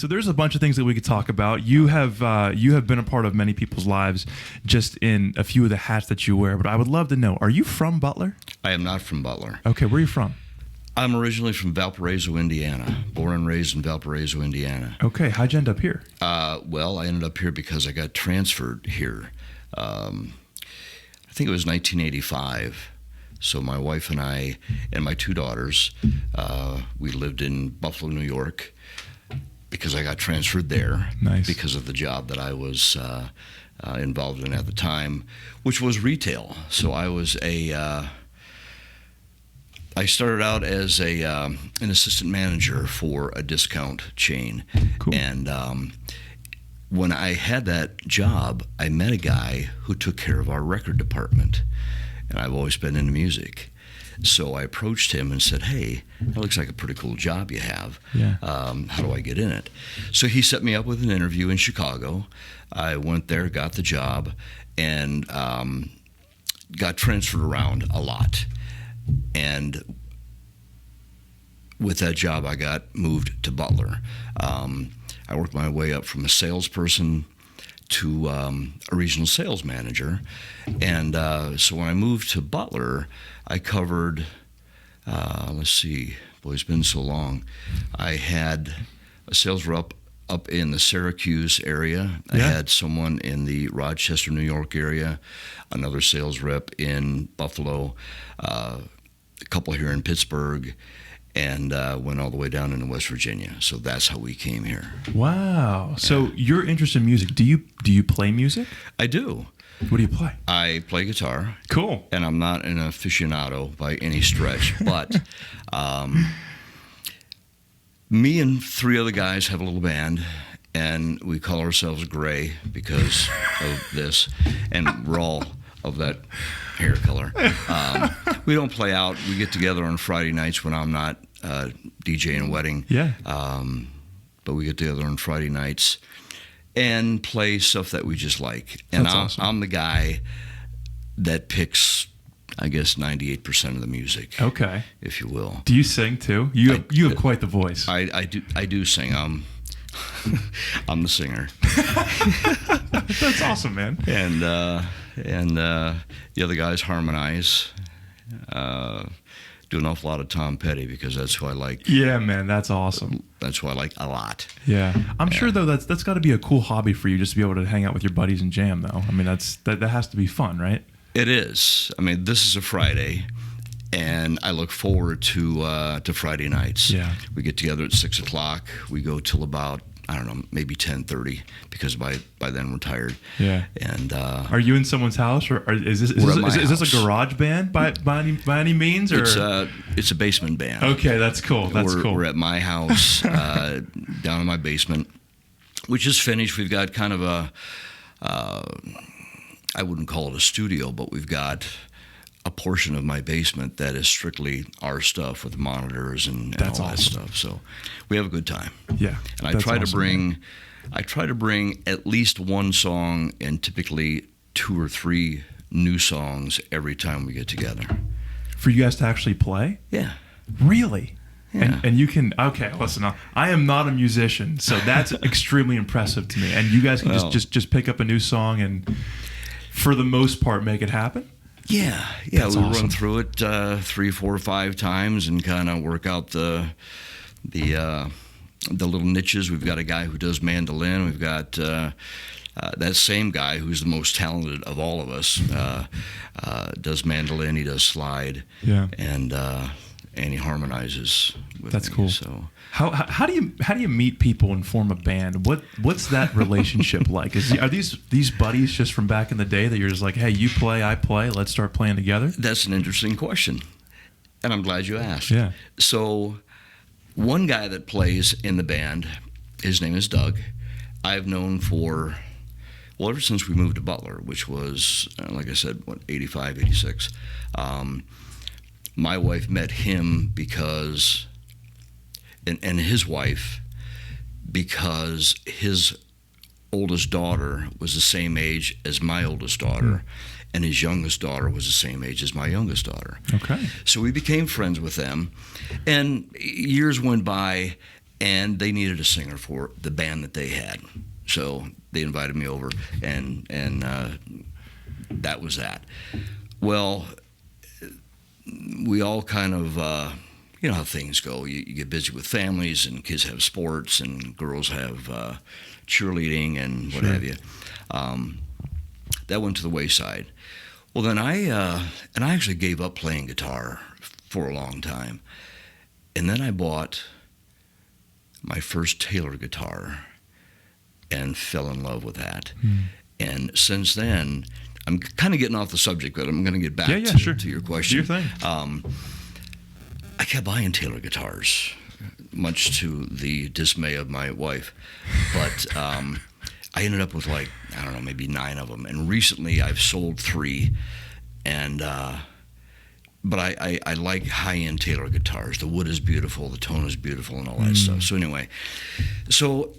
So there's a bunch of things that we could talk about. You have been a part of many people's lives just in a few of the hats that you wear. But I would love to know, are you from Butler? I am not from Butler. Okay, where are you from? I'm originally from Valparaiso, Indiana. Born and raised in Valparaiso, Indiana. Okay, how'd you end up here? Well, I ended up here because I got transferred here. I think it was 1985. So my wife and I and my two daughters, we lived in Buffalo, New York, because I got transferred there. Nice. Because of the job that I was involved in at the time, which was retail. So I was I started out as an assistant manager for a discount chain. Cool. And when I had that job, I met a guy who took care of our record department. And I've always been into music. So I approached him and said, hey, that looks like a pretty cool job you have. Yeah. How do I get in it? So he set me up with an interview in Chicago. I went there, got the job, and got transferred around a lot. And with that job, I got moved to Butler. I worked my way up from a salesperson to a regional sales manager. And so when I moved to Butler, I covered, it's been so long. I had a sales rep up in the Syracuse area. Yeah. I had someone in the Rochester, New York area, another sales rep in Buffalo, a couple here in Pittsburgh, and went all the way down into West Virginia. So that's how we came here. Wow. Yeah. So you're interested in music. Do you play music? I do. What do you play? I play guitar. Cool. And I'm not an aficionado by any stretch, but me and three other guys have a little band, and we call ourselves Gray because of this, and we're all of that hair color. We don't play out. We get together on Friday nights when I'm not DJing a wedding. Yeah. But we get together on Friday nights and play stuff that we just like. And That's awesome. I'm the guy that picks, I guess, 98% of the music. Okay. If you will. Do you sing too? You have quite the voice. I do sing. I'm the singer. That's awesome, man. And the other guys harmonize. Do an awful lot of Tom Petty because that's who I like. Yeah, man, that's awesome. That's who I like a lot. Yeah, I'm sure though that's got to be a cool hobby for you, just to be able to hang out with your buddies and jam. Though, I mean, that has to be fun, right? It is. I mean, this is a Friday, and I look forward to Friday nights. Yeah. We get together at 6 o'clock. We go till about, I don't know, maybe 10:30 because by then we're tired. Yeah. And are you in someone's house, or is this a garage band by any means, or it's a basement band? Okay, that's cool. We're at my house down in my basement, which is finished. We've got kind of a I wouldn't call it a studio, but we've got a portion of my basement that is strictly our stuff with monitors and all that stuff. So we have a good time. Yeah. And I try to bring at least one song and typically 2 or 3 new songs every time we get together. For you guys to actually play? Yeah. Really? Yeah. And you can, okay, listen, I am not a musician, so that's extremely impressive to me. And you guys can just pick up a new song and for the most part make it happen? Yeah, That's we awesome. run through it 3, 4, 5 times and kind of work out the little niches. We've got a guy who does mandolin. We've got that same guy who's the most talented of all of us does mandolin. He does slide. Yeah. And he harmonizes with That's me, cool. So. How do you meet people and form a band? What's that relationship like? Are these buddies just from back in the day that you're just like, hey, you play, I play, let's start playing together? That's an interesting question, and I'm glad you asked. Yeah. So, one guy that plays in the band, his name is Doug. I've known ever since we moved to Butler, which was, like I said, 85, 86. My wife met him because. And his wife, because his oldest daughter was the same age as my oldest daughter, and his youngest daughter was the same age as my youngest daughter. Okay. So we became friends with them, and years went by, and they needed a singer for the band that they had. So they invited me over, and that was that. Well, we all kind of, you know how things go. You get busy with families, and kids have sports, and girls have cheerleading and what have you. That went to the wayside. Well, then I actually gave up playing guitar for a long time. And then I bought my first Taylor guitar and fell in love with that. And since then, I'm kind of getting off the subject, but I'm going to get back to your question. Do your thing. I kept buying Taylor guitars, much to the dismay of my wife. But I ended up with maybe 9 of them. And recently I've sold 3. And but I like high-end Taylor guitars. The wood is beautiful, the tone is beautiful, and all that stuff. So anyway,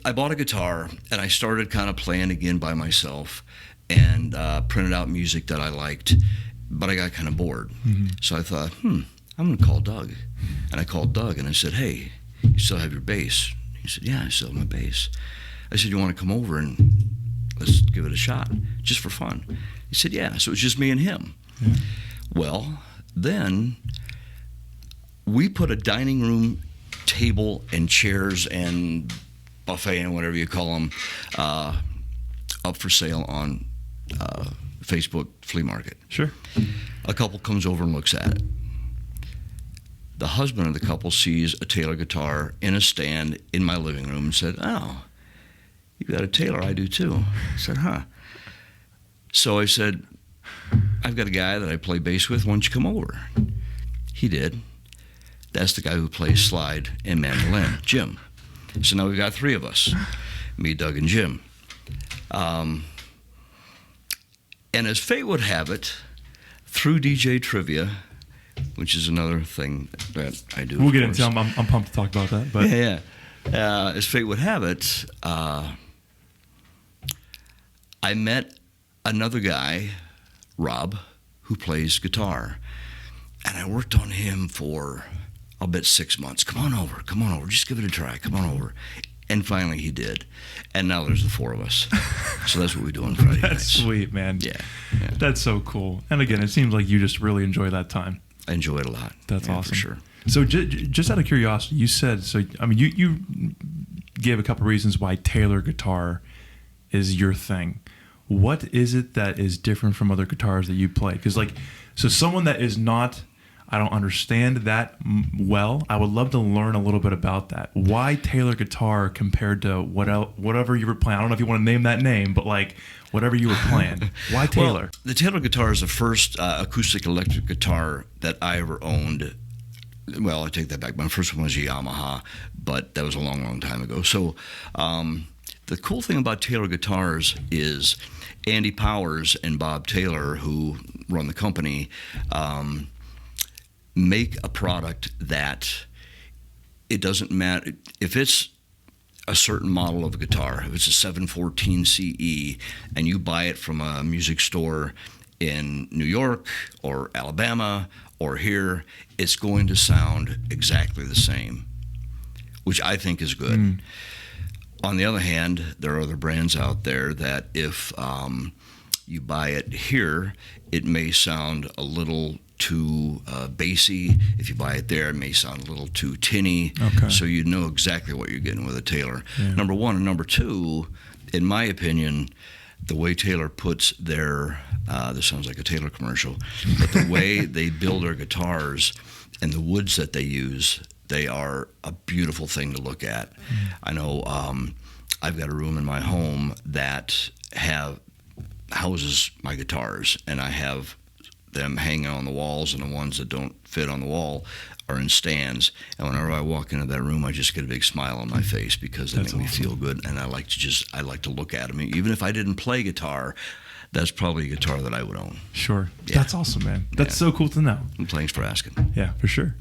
I bought a guitar, and I started kind of playing again by myself, and printed out music that I liked, but I got kind of bored. So I thought, I'm going to call Doug. And I called Doug, and I said, hey, you still have your bass? He said, yeah, I still have my bass. I said, you want to come over and let's give it a shot, just for fun? He said, yeah. So it was just me and him. Yeah. Well, then we put a dining room table and chairs and buffet and whatever you call them up for sale on Facebook flea market. Sure. A couple comes over and looks at it. The husband of the couple sees a Taylor guitar in a stand in my living room and said, oh, you got a Taylor? I do too. I said, huh. So I said, I've got a guy that I play bass with. Why don't you come over? He did. That's the guy who plays slide and mandolin, Jim. So now we've got 3 of us, me, Doug, and Jim. And as fate would have it, through DJ Trivia, which is another thing that I do. We'll get into it. I'm pumped to talk about that. But yeah. As fate would have it, I met another guy, Rob, who plays guitar. And I worked on him for, I'll bet 6 months. Come on over, just give it a try, come on over. And finally he did. And now there's the 4 of us. So that's what we do on Friday nights. That's sweet, man. Yeah. That's so cool. And again, it seems like you just really enjoy that time. I enjoy it a lot. That's awesome. For sure. So just out of curiosity, you said, you gave a couple reasons why Taylor guitar is your thing. What is it that is different from other guitars that you play? Because so someone that is not, I don't understand that well, I would love to learn a little bit about that. Why Taylor guitar compared to whatever you were playing? I don't know if you want to name that name, but whatever you were playing. Why Taylor? Well, the Taylor guitar is the first acoustic electric guitar that I ever owned. Well, I take that back. My first one was a Yamaha, but that was a long, long time ago. So the cool thing about Taylor guitars is Andy Powers and Bob Taylor, who run the company, make a product that it doesn't matter if it's a certain model of a guitar. If it's a 714 CE and you buy it from a music store in New York or Alabama or here, it's going to sound exactly the same, which I think is good. On the other hand, there are other brands out there that if you buy it here, it may sound a little too bassy. If you buy it there, it may sound a little too tinny. Okay. So you know exactly what you're getting with a Taylor. Yeah. Number one. And number two, in my opinion, the way Taylor puts their, this sounds like a Taylor commercial, but the way they build their guitars and the woods that they use, they are a beautiful thing to look at. I know I've got a room in my home that houses my guitars, and I have them hanging on the walls, and the ones that don't fit on the wall are in stands. And whenever I walk into that room, I just get a big smile on my face because they make me feel good, and I like to look at them. Even if I didn't play guitar, that's probably a guitar that I would own. Sure. Yeah. That's awesome, man. That's so cool to know. And thanks for asking. Yeah, for sure.